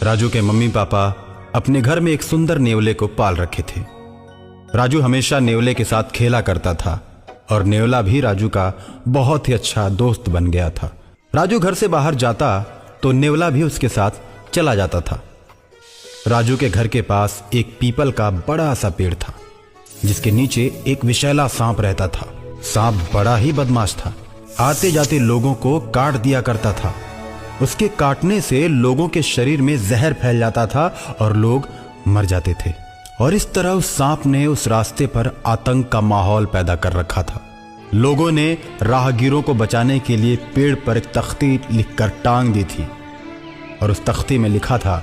राजू के mummy papa अपने घर में एक सुंदर नेवले को पाल रखे थे। राजू हमेशा नेवले के साथ खेला करता था और नेवला भी राजू का बहुत ही अच्छा दोस्त बन गया था। राजू घर से बाहर जाता तो नेवला भी उसके साथ चला जाता था। राजू के घर के पास एक पीपल का बड़ा सा पेड़ था जिसके नीचे एक विषैला सांप रहता था। सांप बड़ा ही बदमाश था, आते जाते लोगों को काट दिया करता था। उसके काटने से लोगों के शरीर में जहर फैल जाता था और लोग मर जाते थे। और इस तरह उस सांप ने उस रास्ते पर आतंक का माहौल पैदा कर रखा था। लोगों ने राहगीरों को बचाने के लिए पेड़ पर एक तख्ती लिखकर टांग दी थी और उस तख्ती में लिखा था,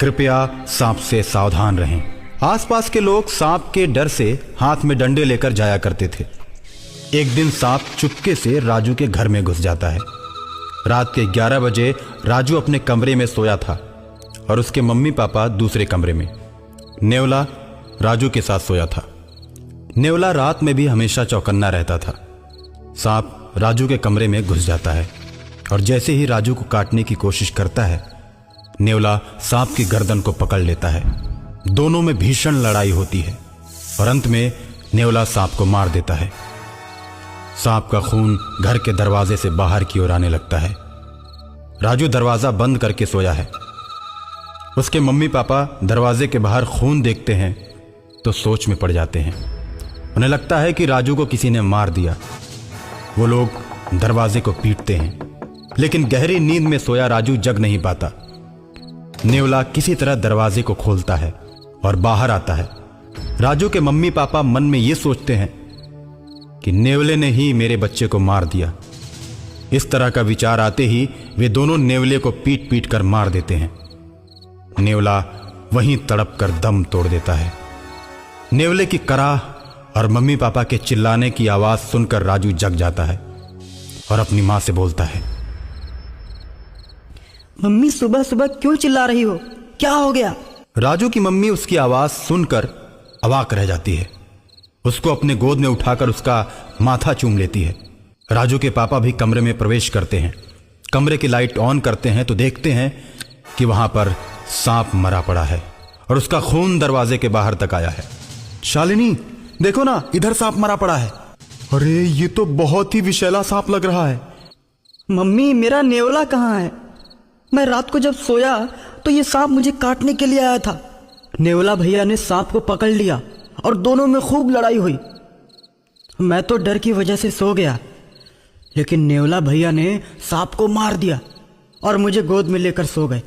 कृपया सांप से सावधान रहें। आसपास के लोग सांप के डर से हाथ में डंडे लेकर जाया करते थे। एक दिन सांप चुपके से राजू के घर में घुस जाता है। रात के 11 बजे राजू अपने कमरे में सोया था और उसके मम्मी पापा दूसरे कमरे में। नेवला राजू के साथ सोया था। नेवला रात में भी हमेशा चौकन्ना रहता था। सांप राजू के कमरे में घुस जाता है और जैसे ही राजू को काटने की कोशिश करता है, नेवला सांप की गर्दन को पकड़ लेता है। दोनों में भीषण लड़ाई होती है और अंत में नेवला सांप को मार देता है। सांप का खून घर के दरवाजे से बाहर की ओर आने लगता है। राजू दरवाजा बंद करके सोया है। उसके मम्मी पापा दरवाजे के बाहर खून देखते हैं तो सोच में पड़ जाते हैं। उन्हें लगता है कि राजू को किसी ने मार दिया। वो लोग दरवाजे को पीटते हैं, लेकिन गहरी नींद में सोया राजू जग नहीं पाता। नेवला किसी तरह दरवाजे को खोलता है और बाहर आता है। राजू के मम्मी पापा मन में ये सोचते हैं कि नेवले ने ही मेरे बच्चे को मार दिया। इस तरह का विचार आते ही वे दोनों नेवले को पीट पीट कर मार देते हैं। नेवला वहीं तड़प कर दम तोड़ देता है। नेवले की कराह और मम्मी पापा के चिल्लाने की आवाज सुनकर राजू जग जाता है और अपनी मां से बोलता है, मम्मी सुबह सुबह क्यों चिल्ला रही हो? क्या हो गया? राजू की मम्मी उसकी आवाज सुनकर अवाक रह जाती है। उसको अपने गोद में उठाकर उसका माथा चूम लेती है। राजू के पापा भी कमरे में प्रवेश करते हैं। कमरे की लाइट ऑन करते हैं तो देखते हैं कि वहां पर सांप मरा पड़ा है और उसका खून दरवाजे के बाहर तक आया है। शालिनी, देखो ना, इधर सांप मरा पड़ा है। अरे ये तो बहुत ही विषैला सांप लग रहा है। मम्मी, मेरा नेवला कहाँ है? मैं रात को जब सोया तो ये सांप मुझे काटने के लिए आया था। नेवला भैया ने सांप को पकड़ लिया और दोनों में खूब लड़ाई हुई। मैं तो डर की वजह से सो गया, लेकिन नेवला भैया ने सांप को मार दिया और मुझे गोद में लेकर सो गए।